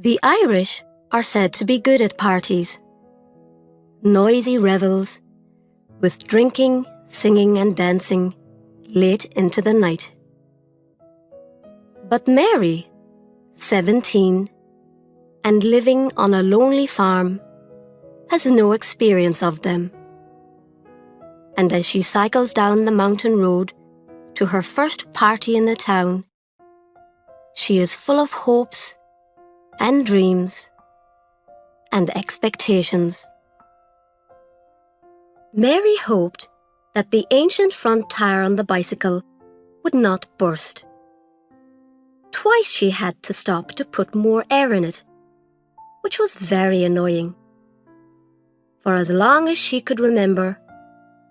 The Irish are said to be good at parties. Noisy revels, with drinking, singing and dancing late into the night. But Mary, 17, and living on a lonely farm, has no experience of them. And as she cycles down the mountain road to her first party in the town, she is full of hopes and dreams and expectations. Mary hoped that the ancient front tire on the bicycle would not burst. Twice she had to stop to put more air in it, which was very annoying. For as long as she could remember,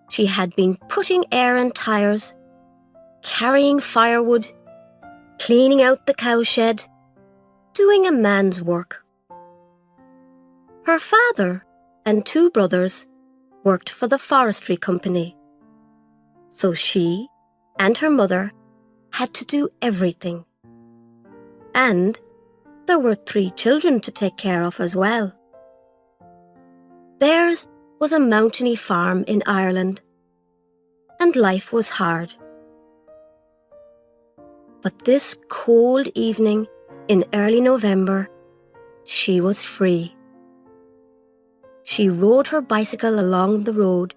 she had been putting air in tires, carrying firewood, cleaning out the cowshed, doing a man's work. Her father and 2 brothers worked for the forestry company, so she and her mother had to do everything. And there were 3 children to take care of as well. Theirs was a mountainy farm in Ireland, and life was hard. But this cold evening in early November, she was free. She rode her bicycle along the road,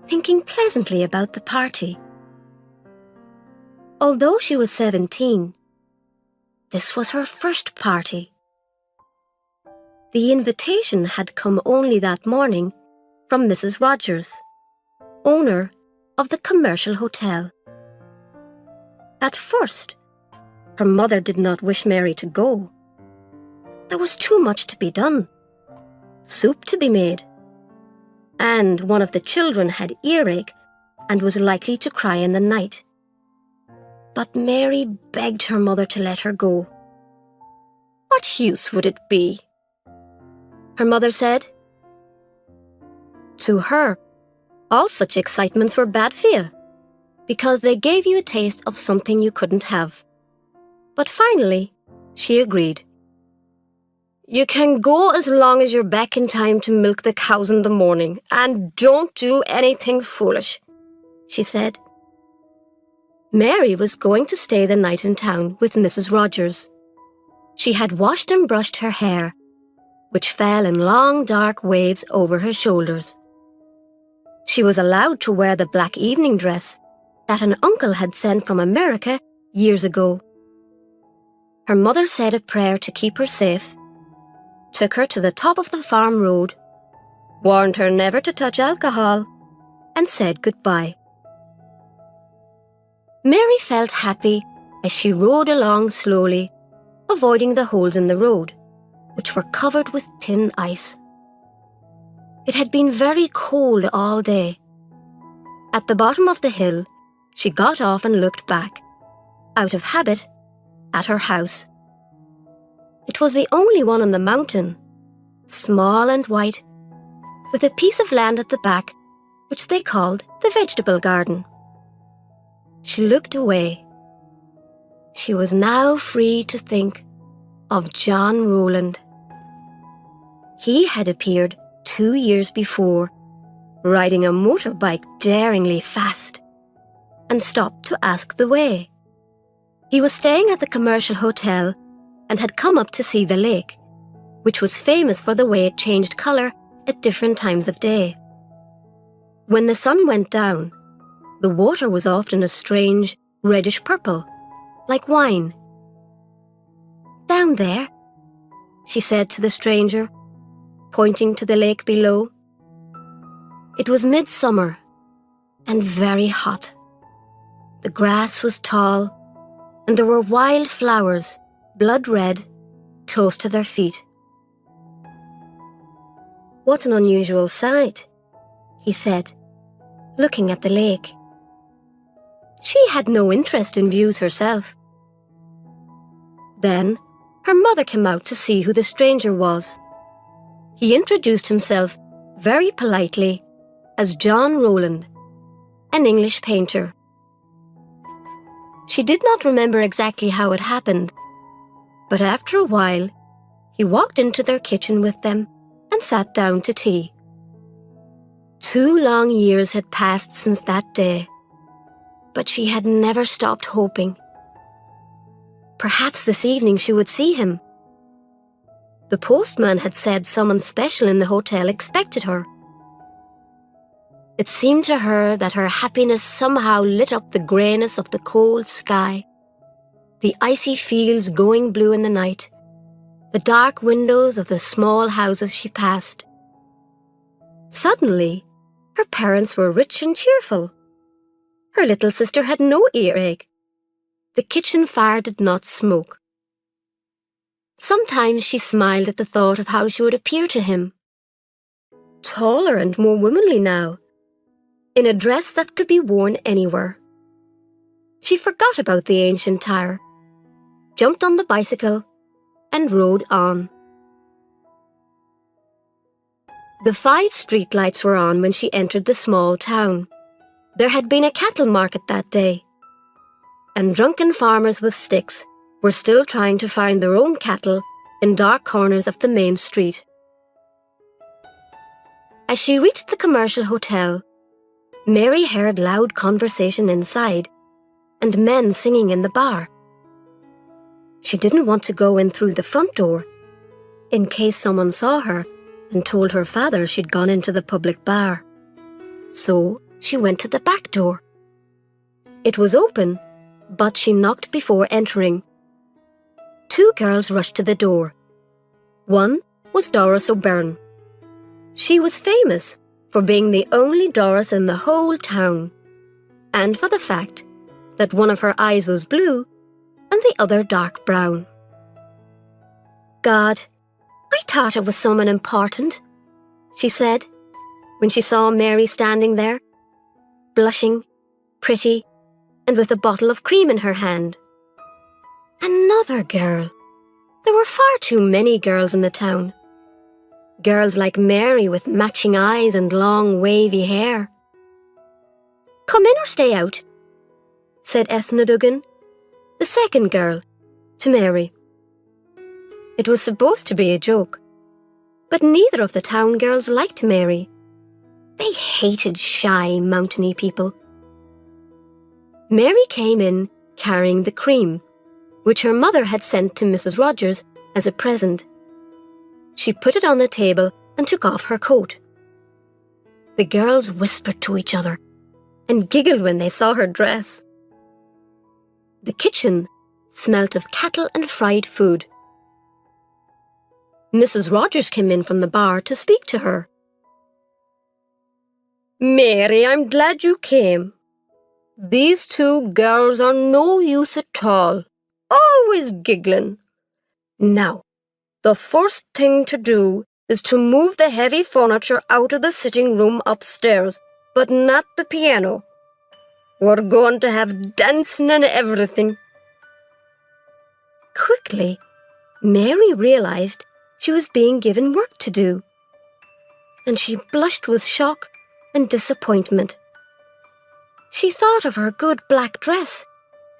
thinking pleasantly about the party. Although she was 17, this was her first party. The invitation had come only that morning from Mrs. Rogers, owner of the commercial hotel. At first, her mother did not wish Mary to go. There was too much to be done, soup to be made, and one of the children had earache and was likely to cry in the night. But Mary begged her mother to let her go. What use would it be? Her mother said. To her, all such excitements were bad for you, because they gave you a taste of something you couldn't have. But finally, she agreed. You can go as long as you're back in time to milk the cows in the morning, and don't do anything foolish, she said. Mary was going to stay the night in town with Mrs. Rogers. She had washed and brushed her hair, which fell in long dark waves over her shoulders. She was allowed to wear the black evening dress that an uncle had sent from America years ago. Her mother said a prayer to keep her safe, took her to the top of the farm road, warned her never to touch alcohol, and said goodbye. Mary felt happy as she rode along slowly, avoiding the holes in the road, which were covered with thin ice. It had been very cold all day. At the bottom of the hill, she got off and looked back, out of habit, at her house. It was the only one on the mountain, small and white, with a piece of land at the back, which they called the vegetable garden. She looked away. She was now free to think of John Rowland. He had appeared 2 years before, riding a motorbike daringly fast, and stopped to ask the way. He was staying at the commercial hotel and had come up to see the lake, which was famous for the way it changed colour at different times of day. When the sun went down, the water was often a strange reddish purple, like wine. Down there, she said to the stranger, pointing to the lake below. It was midsummer and very hot. The grass was tall, and there were wild flowers, blood red, close to their feet. What an unusual sight, he said, looking at the lake. She had no interest in views herself. Then her mother came out to see who the stranger was. He introduced himself very politely as John Rowland, an English painter. She did not remember exactly how it happened, but after a while, He walked into their kitchen with them and sat down to tea. 2 long years had passed since that day, but she had never stopped hoping. Perhaps this evening she would see him. The postman had said someone special in the hotel expected her. It seemed to her that her happiness somehow lit up the greyness of the cold sky, the icy fields going blue in the night, the dark windows of the small houses she passed. Suddenly, her parents were rich and cheerful. Her little sister had no earache. The kitchen fire did not smoke. Sometimes she smiled at the thought of how she would appear to him. Taller and more womanly now, in a dress that could be worn anywhere. She forgot about the ancient tire, jumped on the bicycle, and rode on. The 5 streetlights were on when she entered the small town. There had been a cattle market that day, and drunken farmers with sticks were still trying to find their own cattle in dark corners of the main street. As she reached the commercial hotel, Mary heard loud conversation inside and men singing in the bar. She didn't want to go in through the front door, in case someone saw her and told her father she'd gone into the public bar. So she went to the back door. It was open, but she knocked before entering. 2 girls rushed to the door. One was Doris O'Byrne. She was famous for being the only Doris in the whole town, and for the fact that one of her eyes was blue and the other dark brown. "God, I thought it was someone important," she said, when she saw Mary standing there, blushing, pretty, and with a bottle of cream in her hand. Another girl. There were far too many girls in the town. Girls like Mary with matching eyes and long wavy hair. "Come in or stay out," said Ethna Duggan, the second girl, to Mary. It was supposed to be a joke, but neither of the town girls liked Mary. They hated shy, mountainy people. Mary came in carrying the cream, which her mother had sent to Mrs. Rogers as a present. She put it on the table and took off her coat. The girls whispered to each other and giggled when they saw her dress. The kitchen smelt of cattle and fried food. Mrs. Rogers came in from the bar to speak to her. "Mary, I'm glad you came. These 2 girls are no use at all, always giggling. Now, the first thing to do is to move the heavy furniture out of the sitting room upstairs, but not the piano. We're going to have dancing and everything." Quickly, Mary realized she was being given work to do, and she blushed with shock and disappointment. She thought of her good black dress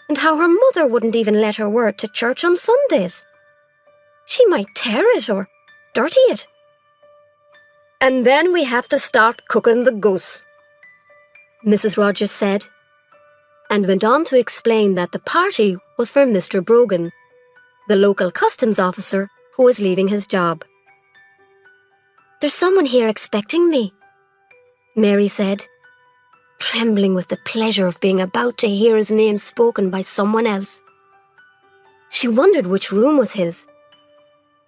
and how her mother wouldn't even let her wear it to church on Sundays. She might tear it or dirty it. "And then we have to start cooking the goose," Mrs. Rogers said, and went on to explain that the party was for Mr. Brogan, the local customs officer who was leaving his job. "There's someone here expecting me," Mary said, trembling with the pleasure of being about to hear his name spoken by someone else. She wondered which room was his,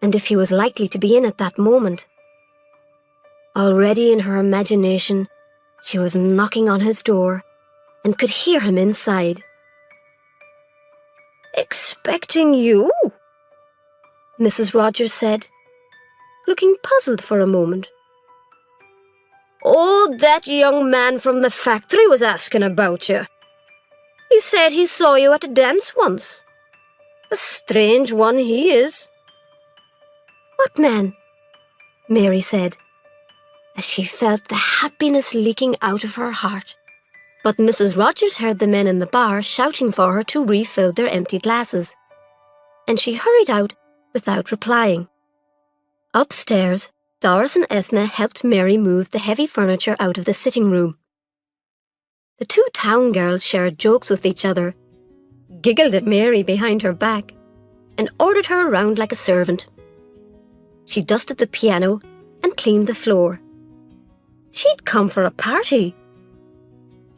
and if he was likely to be in at that moment. Already in her imagination, she was knocking on his door and could hear him inside. "Expecting you?" Mrs. Rogers said, looking puzzled for a moment. "Oh, that young man from the factory was asking about you. He said he saw you at a dance once. A strange one he is." "What man?" Mary said, as she felt the happiness leaking out of her heart. But Mrs. Rogers heard the men in the bar shouting for her to refill their empty glasses, and she hurried out without replying. Upstairs, Doris and Ethna helped Mary move the heavy furniture out of the sitting room. The two town girls shared jokes with each other, giggled at Mary behind her back, and ordered her around like a servant. She dusted the piano and cleaned the floor. She'd come for a party.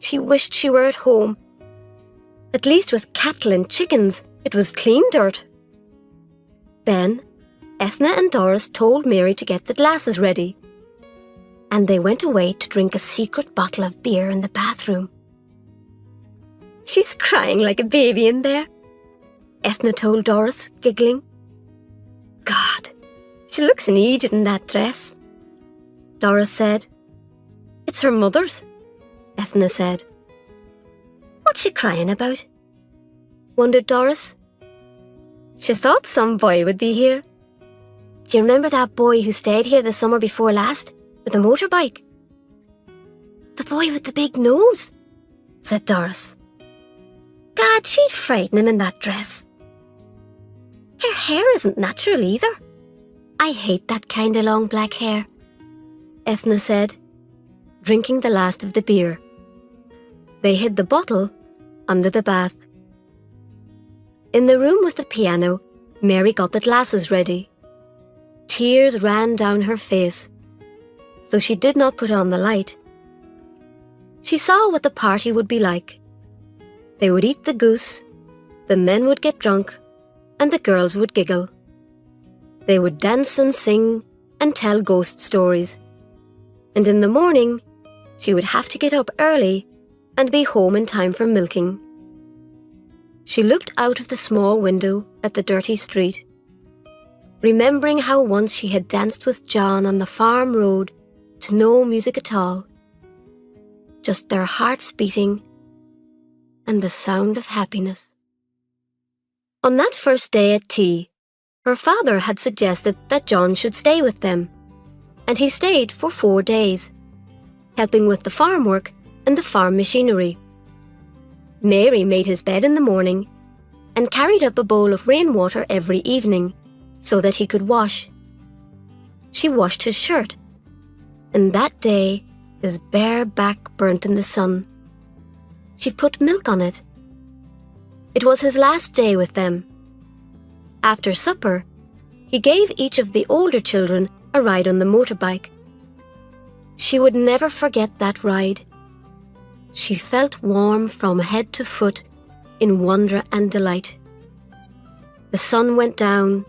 She wished she were at home. At least with cattle and chickens, it was clean dirt. Then, Ethna and Doris told Mary to get the glasses ready, and they went away to drink a secret bottle of beer in the bathroom. "She's crying like a baby in there," Ethna told Doris, giggling. "God, she looks an idiot in that dress," Doris said. "It's her mother's," Ethna said. "What's she crying about?" wondered Doris. "She thought some boy would be here. Do you remember that boy who stayed here the summer before last with a motorbike?" "The boy with the big nose," said Doris. "God, she'd frighten him in that dress. Her hair isn't natural either. I hate that kind of long black hair," Ethna said, drinking the last of the beer. They hid the bottle under the bath. In the room with the piano, Mary got the glasses ready. Tears ran down her face, though she did not put on the light. She saw what the party would be like. They would eat the goose, the men would get drunk, and the girls would giggle. They would dance and sing and tell ghost stories. And in the morning, she would have to get up early and be home in time for milking. She looked out of the small window at the dirty street, remembering how once she had danced with John on the farm road to no music at all, just their hearts beating and the sound of happiness. On that first day at tea, her father had suggested that John should stay with them, and he stayed for 4 days, helping with the farm work and the farm machinery. Mary made his bed in the morning and carried up a bowl of rainwater every evening so that he could wash. She washed his shirt, and that day his bare back burnt in the sun. She put milk on it. It was his last day with them. After supper, he gave each of the older children a ride on the motorbike. She would never forget that ride. She felt warm from head to foot in wonder and delight. The sun went down,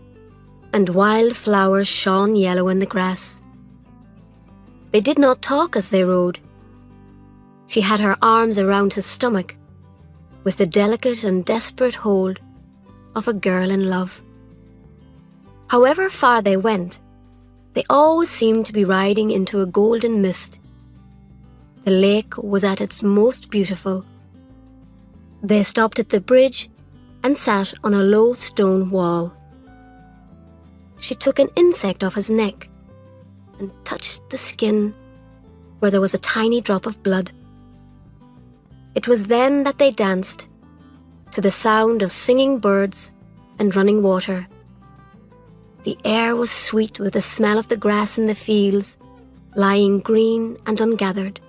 and wild flowers shone yellow in the grass. They did not talk as they rode. She had her arms around his stomach, with the delicate and desperate hold of a girl in love. However far they went, they always seemed to be riding into a golden mist. The lake was at its most beautiful. They stopped at the bridge and sat on a low stone wall. She took an insect off his neck and touched the skin where there was a tiny drop of blood. It was then that they danced, to the sound of singing birds and running water. The air was sweet with the smell of the grass in the fields, lying green and ungathered.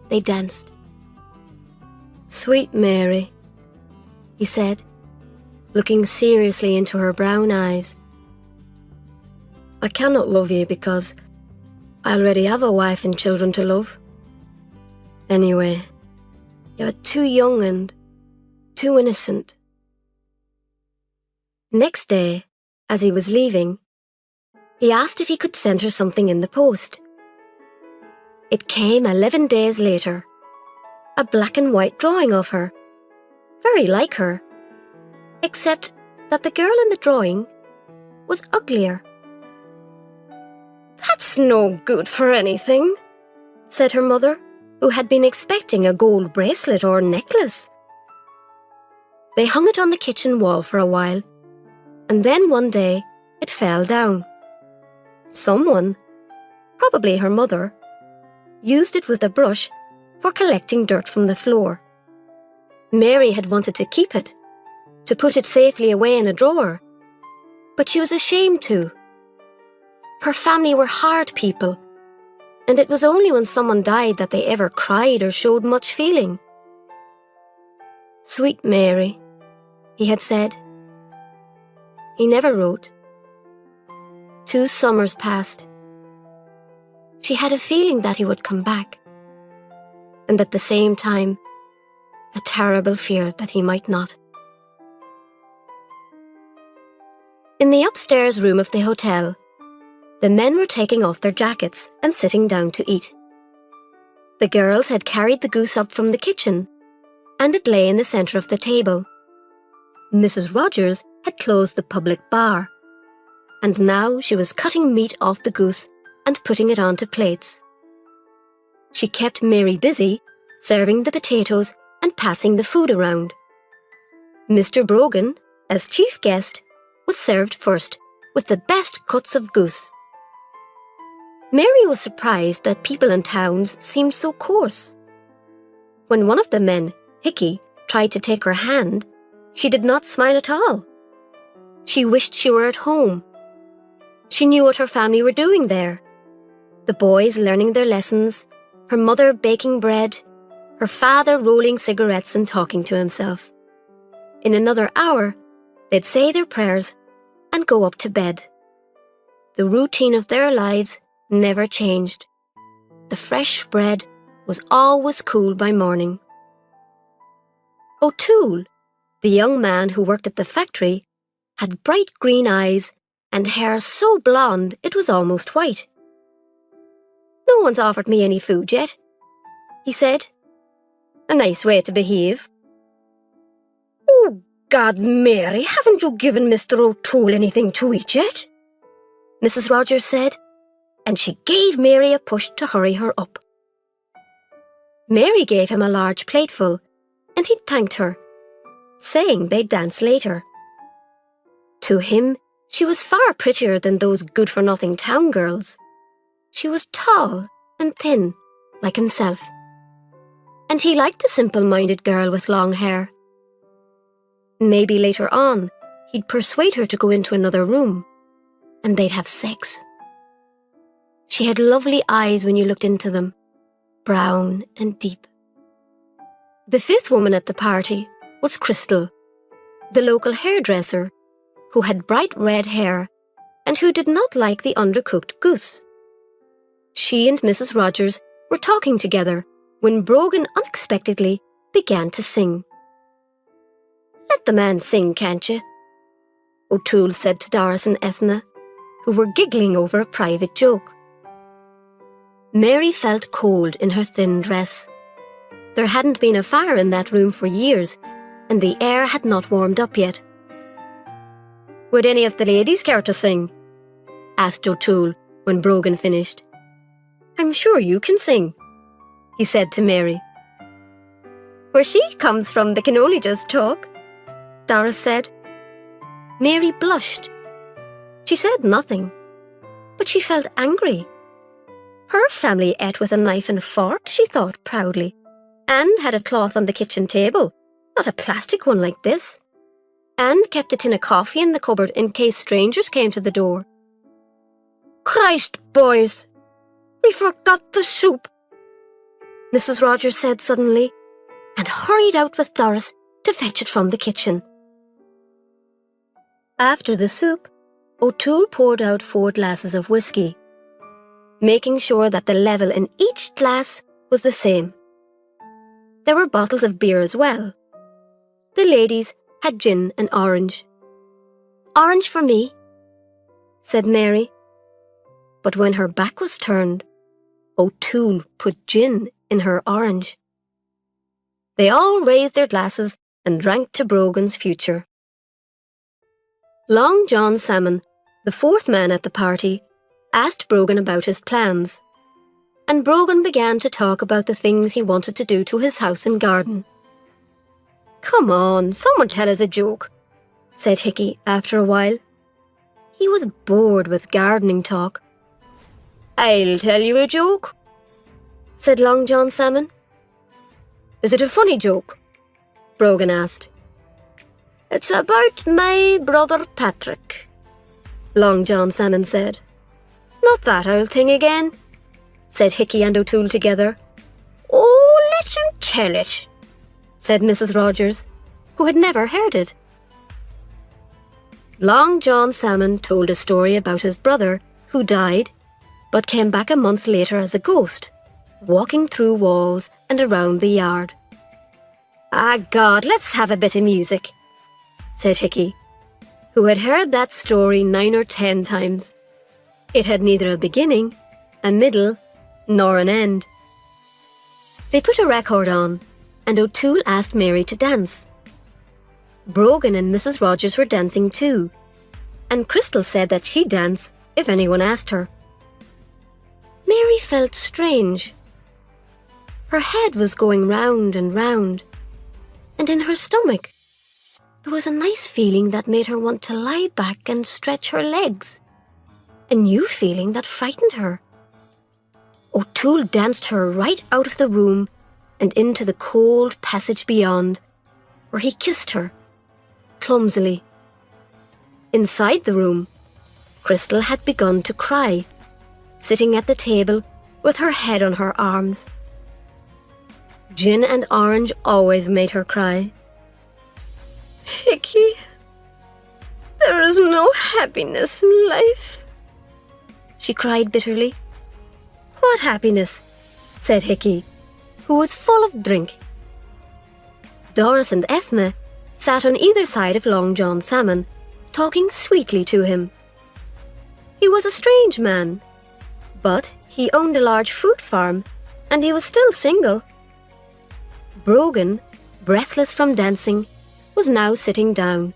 They danced. "Sweet Mary," he said, looking seriously into her brown eyes. "I cannot love you because I already have a wife and children to love. Anyway, you are too young and too innocent." Next day, as he was leaving, he asked if he could send her something in the post. It came 11 days later, a black and white drawing of her, very like her, except that the girl in the drawing was uglier. "That's no good for anything," said her mother, who had been expecting a gold bracelet or necklace. They hung it on the kitchen wall for a while, and then one day it fell down. Someone, probably her mother, used it with a brush for collecting dirt from the floor. Mary had wanted to keep it, to put it safely away in a drawer, but she was ashamed to. Her family were hard people, and it was only when someone died that they ever cried or showed much feeling. "Sweet Mary," he had said. He never wrote. 2 summers passed. She had a feeling that he would come back, and at the same time, a terrible fear that he might not. In the upstairs room of the hotel, the men were taking off their jackets and sitting down to eat. The girls had carried the goose up from the kitchen, and it lay in the centre of the table. Mrs. Rogers had closed the public bar, and now she was cutting meat off the goose and putting it onto plates. She kept Mary busy, serving the potatoes and passing the food around. Mr. Brogan, as chief guest, was served first with the best cuts of goose. Mary was surprised that people in towns seemed so coarse. When one of the men, Hickey, tried to take her hand, she did not smile at all. She wished she were at home. She knew what her family were doing there. The boys learning their lessons, her mother baking bread, her father rolling cigarettes and talking to himself. In another hour, they'd say their prayers and go up to bed. The routine of their lives never changed. The fresh bread was always cool by morning. O'Toole, the young man who worked at the factory, had bright green eyes and hair so blonde it was almost white. "No one's offered me any food yet," he said. "A nice way to behave." "Oh, God, Mary, haven't you given Mr. O'Toole anything to eat yet?" Mrs. Rogers said, and she gave Mary a push to hurry her up. Mary gave him a large plateful, and he thanked her, saying they'd dance later. To him, she was far prettier than those good-for-nothing town girls. She was tall and thin, like himself. And he liked a simple-minded girl with long hair. Maybe later on, he'd persuade her to go into another room, and they'd have sex. She had lovely eyes when you looked into them, brown and deep. The 5th woman at the party was Crystal, the local hairdresser, who had bright red hair and who did not like the undercooked goose. She and Mrs. Rogers were talking together when Brogan unexpectedly began to sing. "Let the man sing, can't you?" O'Toole said to Doris and Ethna, who were giggling over a private joke. Mary felt cold in her thin dress. There hadn't been a fire in that room for years, and the air had not warmed up yet. "Would any of the ladies care to sing?" asked O'Toole when Brogan finished. "I'm sure you can sing," he said to Mary. "Where she comes from, they can only just talk," Doris said. Mary blushed. She said nothing, but she felt angry. Her family ate with a knife and fork, she thought proudly, and had a cloth on the kitchen table, not a plastic one like this, and kept a tin of coffee in the cupboard in case strangers came to the door. "Christ, boys, we forgot the soup," Mrs. Rogers said suddenly, and hurried out with Doris to fetch it from the kitchen. After the soup, O'Toole poured out 4 glasses of whiskey, making sure that the level in each glass was the same. There were bottles of beer as well. The ladies had gin and orange. "Orange for me," said Mary. But when her back was turned, O'Toole put gin in her orange. They all raised their glasses and drank to Brogan's future. Long John Salmon, the 4th man at the party, asked Brogan about his plans, and Brogan began to talk about the things he wanted to do to his house and garden. "Come on, someone tell us a joke," said Hickey after a while. He was bored with gardening talk. "I'll tell you a joke," said Long John Salmon. "Is it a funny joke?" Brogan asked. "It's about my brother Patrick," Long John Salmon said. Not that old thing again, said Hickey and O'Toole together. Oh, let him tell it, said Mrs. Rogers, who had never heard it. Long John Salmon told a story about his brother who died but came back a month later as a ghost, walking through walls and around the yard. Ah, God, let's have a bit of music, said Hickey, who had heard that story 9 or 10 times. It had neither a beginning, a middle, nor an end. They put a record on, and O'Toole asked Mary to dance. Brogan and Mrs. Rogers were dancing too, and Crystal said that she'd dance if anyone asked her. Mary felt strange. Her head was going round and round, and in her stomach there was a nice feeling that made her want to lie back and stretch her legs, a new feeling that frightened her. O'Toole danced her right out of the room and into the cold passage beyond, where he kissed her, clumsily. Inside the room, Crystal had begun to cry, sitting at the table with her head on her arms. Gin and orange always made her cry. Hickey, there is no happiness in life, she cried bitterly. What happiness? Said Hickey, who was full of drink. Doris and Ethna sat on either side of Long John Salmon, talking sweetly to him. He was a strange man, but he owned a large fruit farm, and he was still single. Brogan, breathless from dancing, was now sitting down,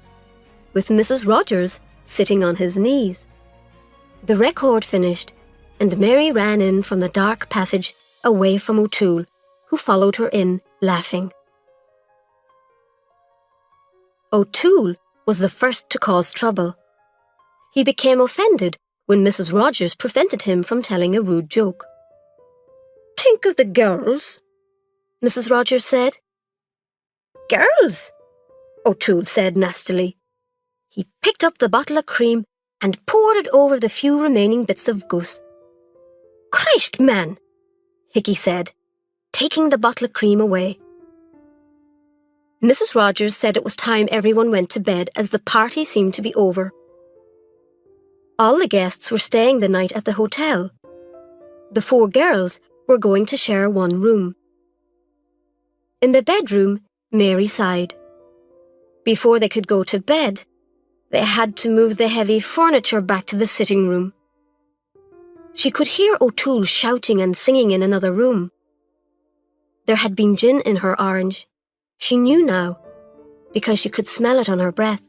with Mrs. Rogers sitting on his knees. The record finished, and Mary ran in from the dark passage away from O'Toole, who followed her in, laughing. O'Toole was the first to cause trouble. He became offended when Mrs. Rogers prevented him from telling a rude joke. Think of the girls, Mrs. Rogers said. Girls? O'Toole said nastily. He picked up the bottle of cream and poured it over the few remaining bits of goose. Christ, man, Hickey said, taking the bottle of cream away. Mrs. Rogers said it was time everyone went to bed as the party seemed to be over. All the guests were staying the night at the hotel. The 4 girls were going to share one room. In the bedroom, Mary sighed. Before they could go to bed, they had to move the heavy furniture back to the sitting room. She could hear O'Toole shouting and singing in another room. There had been gin in her orange. She knew now, because she could smell it on her breath.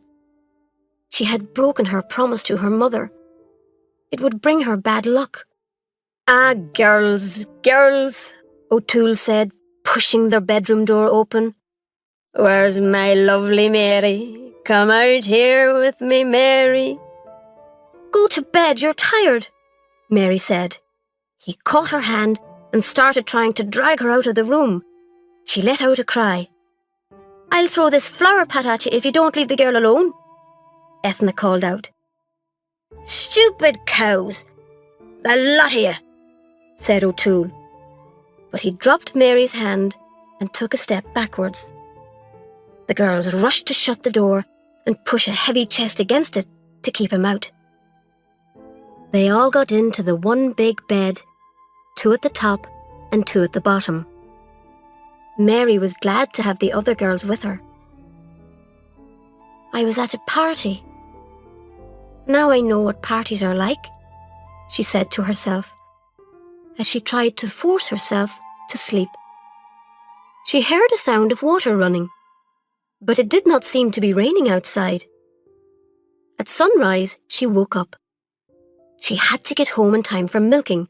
She had broken her promise to her mother. It would bring her bad luck. Ah, girls, girls, O'Toole said, pushing their bedroom door open. Where's my lovely Mary? Come out here with me, Mary. Go to bed, you're tired, Mary said. He caught her hand and started trying to drag her out of the room. She let out a cry. I'll throw this flower pot at you if you don't leave the girl alone, Ethna called out. Stupid cows, the lot of you, said O'Toole. But he dropped Mary's hand and took a step backwards. The girls rushed to shut the door and push a heavy chest against it to keep him out. They all got into the one big bed, 2 at the top and 2 at the bottom. Mary was glad to have the other girls with her. I was at a party. Now I know what parties are like, she said to herself, as she tried to force herself to sleep. She heard a sound of water running, but it did not seem to be raining outside. At sunrise, she woke up. She had to get home in time for milking,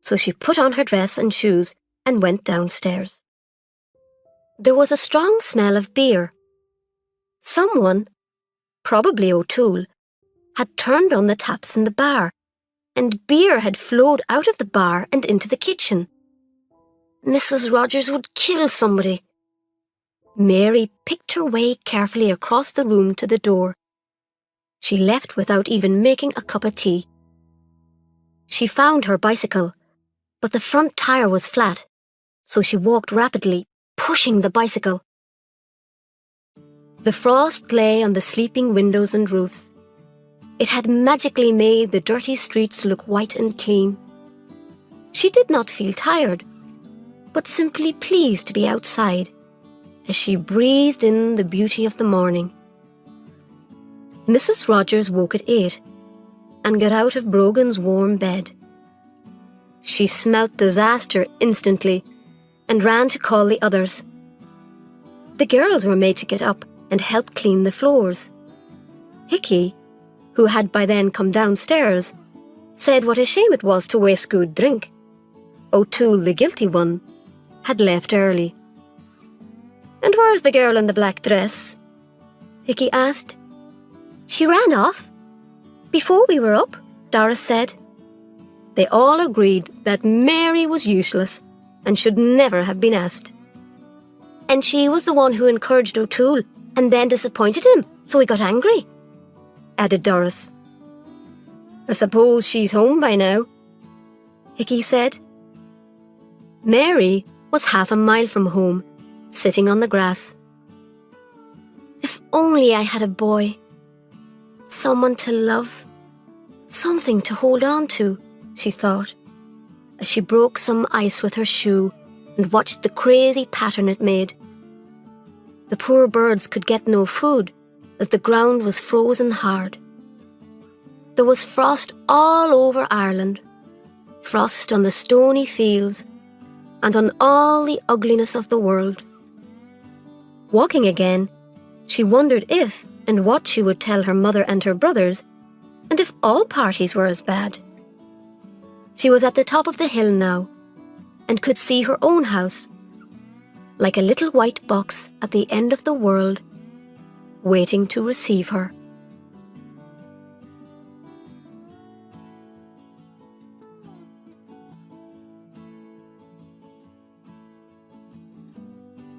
so she put on her dress and shoes and went downstairs. There was a strong smell of beer. Someone, probably O'Toole, had turned on the taps in the bar, and beer had flowed out of the bar and into the kitchen. Mrs. Rogers would kill somebody. Mary picked her way carefully across the room to the door. She left without even making a cup of tea. She found her bicycle, but the front tire was flat, so she walked rapidly, pushing the bicycle. The frost lay on the sleeping windows and roofs. It had magically made the dirty streets look white and clean. She did not feel tired, but simply pleased to be outside as she breathed in the beauty of the morning. Mrs. Rogers woke at 8 and got out of Brogan's warm bed. She smelt disaster instantly and ran to call the others. The girls were made to get up and help clean the floors. Hickey, who had by then come downstairs, said what a shame it was to waste good drink. O'Toole, the guilty one, had left early. "And where's the girl in the black dress?" Hickey asked. "She ran off before we were up," Doris said. They all agreed that Mary was useless and should never have been asked. "And she was the one who encouraged O'Toole and then disappointed him, so he got angry," added Doris. "I suppose she's home by now," Hickey said. Mary was half a mile from home, sitting on the grass. "If only I had a boy, someone to love, something to hold on to," she thought, as she broke some ice with her shoe and watched the crazy pattern it made. The poor birds could get no food as the ground was frozen hard. There was frost all over Ireland, frost on the stony fields and on all the ugliness of the world. Walking again, she wondered if and what she would tell her mother and her brothers, and if all parties were as bad. She was at the top of the hill now, and could see her own house, like a little white box at the end of the world, waiting to receive her.